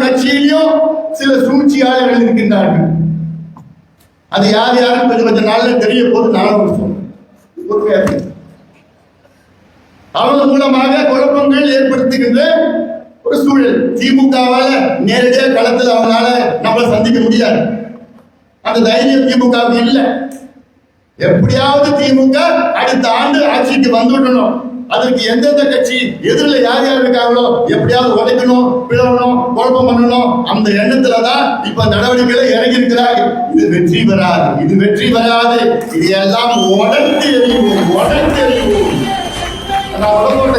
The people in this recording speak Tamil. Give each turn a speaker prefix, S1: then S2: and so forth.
S1: கட்சியிலும் சில சூழ்ச்சியாளர்கள் இருக்கின்றார்கள். அது யார் யாரும் கொஞ்ச நாள்ல தெரிய போது நானும் அவர்கள் மூலமாக குழப்பங்கள் ஏற்படுத்துகின்ற ஒரு சூழல். திமுகவால நேரடியாக களத்தில் அவங்களால நம்மளை சந்திக்க முடியாது. அந்த தைரியம் திமுகவுக்கு இல்லை. எப்படியாவது திமுக அடுத்த ஆண்டு ஆட்சிக்கு வந்துடணும். அதற்கு எந்தெந்த கட்சி எதிரில் யார் யார் இருக்காங்களோ எப்படியாவது உடைக்கணும், பிளவணும், குழப்பம் பண்ணணும், அந்த எண்ணத்துலதான் இப்ப நடவடிக்கைகளை இறங்கி இருக்கிறார்கள். இது வெற்றி பெறாது, இது வெற்றி பெறாது. இது எல்லாம் உடனே எறிவோம். நான் உடம்போட